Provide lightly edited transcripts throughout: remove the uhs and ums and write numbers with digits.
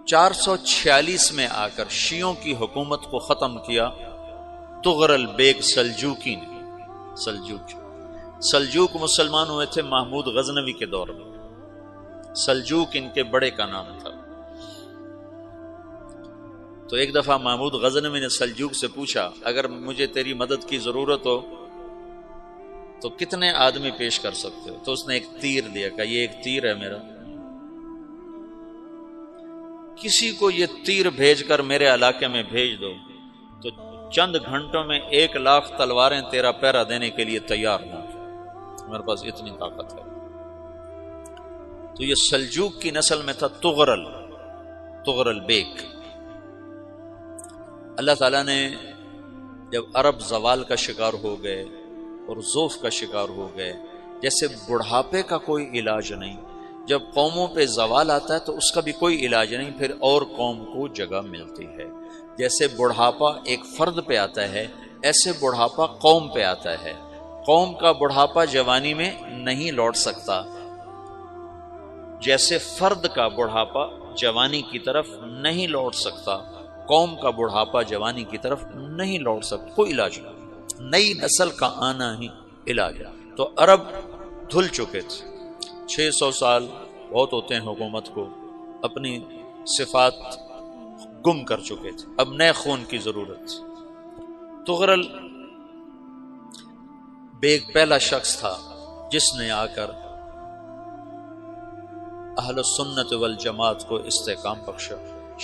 446 میں آ کر شیعوں کی حکومت کو ختم کیا طغرل بیگ سلجوقی نے۔ سلجوق مسلمان ہوئے تھے محمود غزنوی کے دور میں، سلجوق ان کے بڑے کا نام تھا۔ تو ایک دفعہ محمود غزنوی نے سلجوق سے پوچھا اگر مجھے تیری مدد کی ضرورت ہو تو کتنے آدمی پیش کر سکتے ہو؟ تو اس نے ایک تیر دیا، کہا یہ ایک تیر ہے میرا، کسی کو یہ تیر بھیج کر میرے علاقے میں بھیج دو تو چند گھنٹوں میں 1,00,000 تلواریں تیرا پیرا دینے کے لیے تیار ہوں، میرے پاس اتنی طاقت ہے۔ تو یہ سلجوق کی نسل میں تھا طغرل بیگ۔ اللہ تعالیٰ نے جب عرب زوال کا شکار ہو گئے اور ضعف کا شکار ہو گئے، جیسے بڑھاپے کا کوئی علاج نہیں، جب قوموں پہ زوال آتا ہے تو اس کا بھی کوئی علاج نہیں، پھر اور قوم کو جگہ ملتی ہے۔ جیسے بڑھاپا ایک فرد پہ آتا ہے، ایسے بڑھاپا قوم پہ آتا ہے۔ قوم کا بڑھاپا جوانی میں نہیں لوٹ سکتا، جیسے فرد کا بڑھاپا جوانی کی طرف نہیں لوٹ سکتا، قوم کا بڑھاپا جوانی کی طرف نہیں لوٹ سکتا، کوئی علاج نہیں، نئی نسل کا آنا ہی علاج ہے۔ تو عرب دھل چکے تھے، 600 سال بہت ہوتے ہیں حکومت کو، اپنی صفات گم کر چکے تھے، اب نئے خون کی ضرورت تھی۔ طغرل بیگ پہلا شخص تھا جس نے آ کر اہل السنت والجماعت کو استحکام بخشا،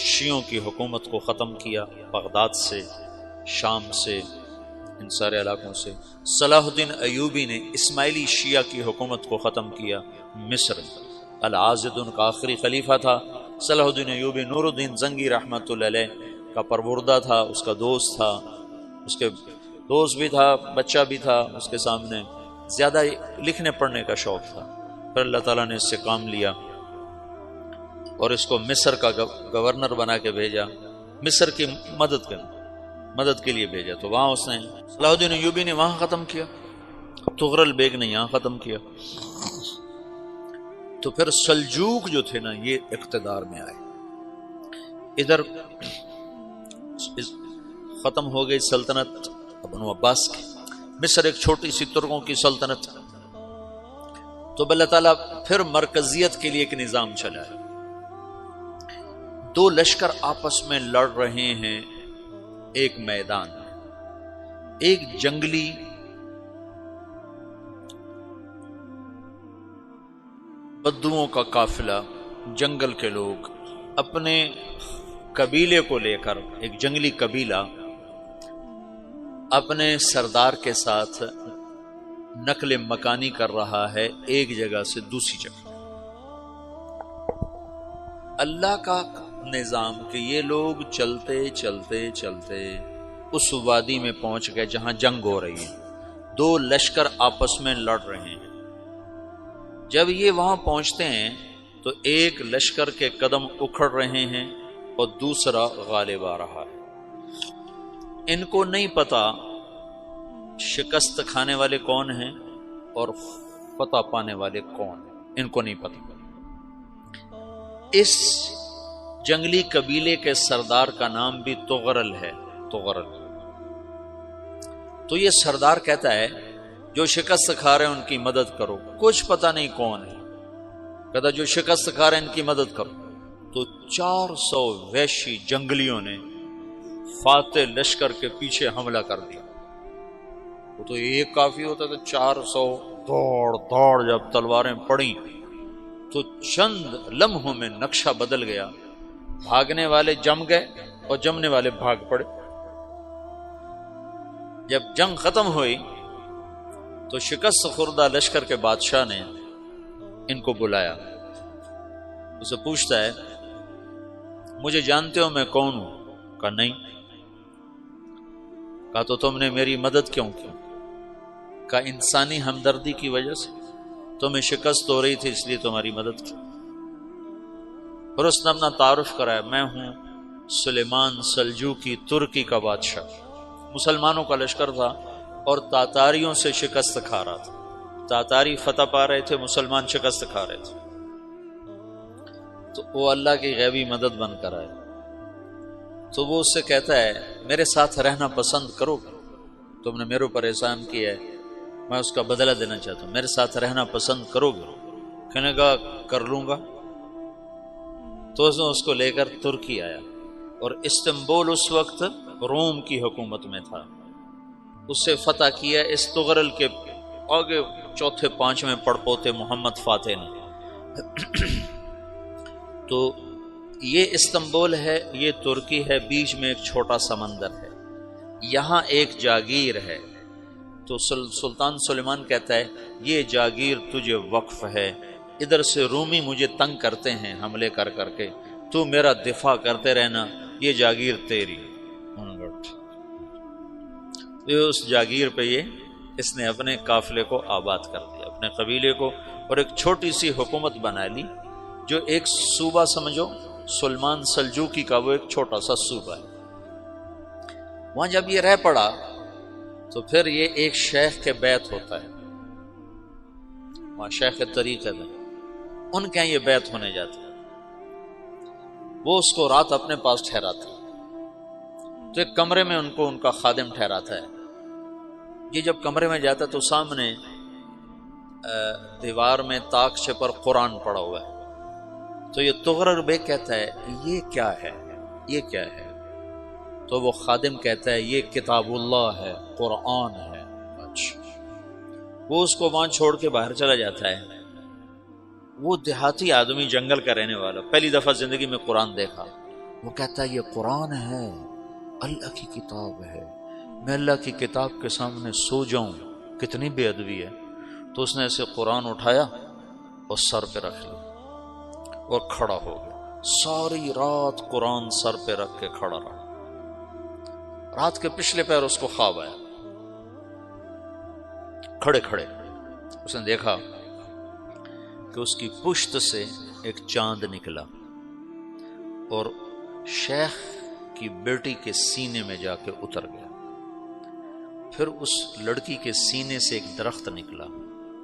شیعوں کی حکومت کو ختم کیا، بغداد سے، شام سے، ان سارے علاقوں سے۔ صلاح الدین ایوبی نے اسماعیلی شیعہ کی حکومت کو ختم کیا، مصر۔ العاضد ان کا آخری خلیفہ تھا۔ صلاح الدین ایوبی نور الدین زنگی رحمۃ اللہ علیہ کا پروردہ تھا، اس کا دوست تھا، اس کے دوست بھی تھا، بچہ بھی تھا اس کے سامنے، زیادہ لکھنے پڑھنے کا شوق تھا۔ پھر اللہ تعالیٰ نے اس سے کام لیا اور اس کو مصر کا گورنر بنا کے بھیجا، مصر کی مدد کے لیے بھیجا۔ تو وہاں اس نے صلاح الدین ایوبی نے وہاں ختم کیا، طغرل بیگ نے یہاں ختم کیا۔ تو پھر سلجوق جو تھے نا یہ اقتدار میں آئے، ادھر ختم ہو گئی سلطنت بنو عباس کی، مصر ایک چھوٹی سی ترکوں کی سلطنت۔ تو اللہ تعالیٰ پھر مرکزیت کے لیے ایک نظام چلایا، دو لشکر آپس میں لڑ رہے ہیں ایک میدان میں، ایک جنگلی بدوؤں کا قافلہ، جنگل کے لوگ اپنے قبیلے کو لے کر، ایک جنگلی قبیلہ اپنے سردار کے ساتھ نقل مکانی کر رہا ہے ایک جگہ سے دوسری جگہ۔ اللہ کا نظام کہ یہ لوگ چلتے چلتے چلتے اس وادی میں پہنچ گئے جہاں جنگ ہو رہی ہے، دو لشکر آپس میں لڑ رہے ہیں۔ جب یہ وہاں پہنچتے ہیں تو ایک لشکر کے قدم اکھڑ رہے ہیں اور دوسرا غالب آ رہا ہے۔ ان کو نہیں پتا شکست کھانے والے کون ہیں اور فتح پانے والے کون ہیں، ان کو نہیں پتا۔ اس جنگلی قبیلے کے سردار کا نام بھی طغرل ہے، طغرل۔ تو یہ سردار کہتا ہے جو شکست کھا رہے ہیں ان کی مدد کرو، کچھ پتہ نہیں کون ہے، کہتا جو شکست کھا رہے ہیں ان کی مدد کرو۔ تو 400 وحشی جنگلیوں نے فاتح لشکر کے پیچھے حملہ کر دیا۔ وہ تو ایک کافی ہوتا تھا، 400 دوڑ جب تلواریں پڑیں تو چند لمحوں میں نقشہ بدل گیا، بھاگنے والے جم گئے اور جمنے والے بھاگ پڑے۔ جب جنگ ختم ہوئی تو شکست خوردہ لشکر کے بادشاہ نے ان کو بلایا، اسے پوچھتا ہے مجھے جانتے ہو میں کون ہوں؟ کہا نہیں۔ کہا تو تم نے میری مدد کیوں کی؟ کہا انسانی ہمدردی کی وجہ سے، تمہیں شکست ہو رہی تھی اس لیے تمہاری مدد کی۔ اور اس نے اپنا تعارف کرایا، میں ہوں سلیمان سلجوقی، ترکی کا بادشاہ۔ مسلمانوں کا لشکر تھا اور تاتاریوں سے شکست کھا رہا تھا، تاتاری فتح پا رہے تھے، مسلمان شکست کھا رہے تھے۔ تو وہ اللہ کی غیبی مدد بن کر آئے، تو وہ اس سے کہتا ہے میرے ساتھ رہنا پسند کرو گے؟ تم نے میرے اوپر احسان کیا ہے، میں اس کا بدلہ دینا چاہتا ہوں، میرے ساتھ رہنا پسند کرو گے؟ کہنے کا کر لوں گا۔ تو اس نے اس کو لے کر ترکی آیا، اور استنبول اس وقت روم کی حکومت میں تھا، اسے فتح کیا اس تغرل کے آگے چوتھے پانچویں پڑپوتے محمد فاتح نے۔ تو یہ استنبول ہے، یہ ترکی ہے، بیچ میں ایک چھوٹا سمندر ہے، یہاں ایک جاگیر ہے۔ تو سلطان سلیمان کہتا ہے یہ جاگیر تجھے وقف ہے، ادھر سے رومی مجھے تنگ کرتے ہیں حملے کر کر کے، تو میرا دفاع کرتے رہنا، یہ جاگیر تیری۔ اس جاگیر پہ اس نے اپنے قافلے کو آباد کر دیا، اپنے قبیلے کو، اور ایک چھوٹی سی حکومت بنا لی، جو ایک صوبہ سمجھو، سلمان سلجوقی کا وہ ایک چھوٹا سا صوبہ ہے۔ وہاں جب یہ رہ پڑا تو پھر یہ ایک شیخ کے بیت ہوتا ہے، وہاں شیخ طریقت ہے، ان کے یہ بیت ہونے جاتا ہے، وہ اس کو رات اپنے پاس ٹھہراتا ہے، تو ایک کمرے میں ان کو ان کا خادم ٹھہراتا ہے۔ یہ جب کمرے میں جاتا ہے تو سامنے دیوار میں طاقچے پر قرآن پڑا ہوا ہے، تو یہ تغرل بیگ کہتا ہے یہ کیا ہے، یہ کیا ہے؟ تو وہ خادم کہتا ہے یہ کتاب اللہ ہے، قرآن ہے۔ اچھا، وہ اس کو وہاں چھوڑ کے باہر چلا جاتا ہے۔ وہ دیہاتی آدمی، جنگل کا رہنے والا، پہلی دفعہ زندگی میں قرآن دیکھا، وہ کہتا ہے یہ قرآن ہے، اللہ کی کتاب ہے، میں اللہ کی کتاب کے سامنے سو جاؤں، کتنی بے ادبی ہے۔ تو اس نے ایسے قرآن اٹھایا اور سر پہ رکھ لیا اور کھڑا ہو گیا، ساری رات قرآن سر پہ رکھ کے کھڑا رہا۔ رات کے پچھلے پہر اس کو خواب آیا، کھڑے کھڑے اس نے دیکھا کہ اس کی پشت سے ایک چاند نکلا اور شیخ کی بیٹی کے سینے میں جا کے اتر گیا۔ پھر اس لڑکی کے سینے سے ایک درخت نکلا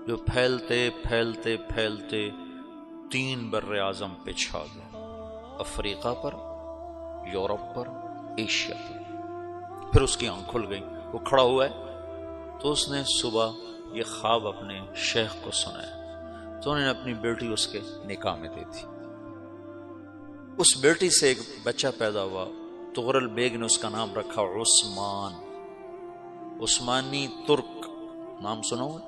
جو پھیلتے پھیلتے پھیلتے 3 بر اعظم پہ چھا گیا، افریقہ پر، یورپ پر، ایشیا پر۔ پھر اس کی آنکھ کھل گئی، وہ کھڑا ہوا ہے، تو اس نے صبح یہ خواب اپنے شیخ کو سنایا، تو انہوں نے اپنی بیٹی اس کے نکاح میں دے دی۔ اس بیٹی سے ایک بچہ پیدا ہوا، تغرل بیگ نے اس کا نام رکھا عثمان، عثمانی ترک نام سنا ہوا،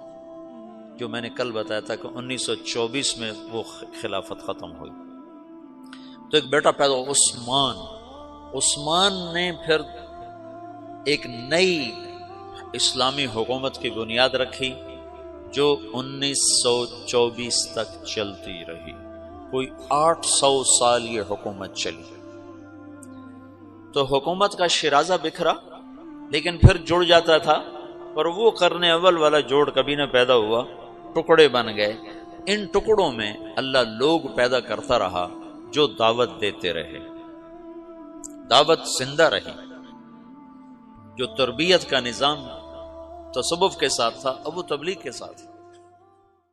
جو میں نے کل بتایا تھا کہ 1924 میں وہ خلافت ختم ہوئی۔ تو ایک بیٹا پیدا ہوا عثمان۔ عثمان نے پھر ایک نئی اسلامی حکومت کی بنیاد رکھی جو 1924 تک چلتی رہی، کوئی 800 سال یہ حکومت چلی۔ تو حکومت کا شیرازہ بکھرا، لیکن پھر جڑ جاتا تھا، پر وہ قرن اول والا جوڑ کبھی نہ پیدا ہوا، ٹکڑے بن گئے۔ ان ٹکڑوں میں اللہ لوگ پیدا کرتا رہا جو دعوت دیتے رہے، دعوت زندہ رہی۔ جو تربیت کا نظام تصوف کے ساتھ تھا اب وہ تبلیغ کے ساتھ۔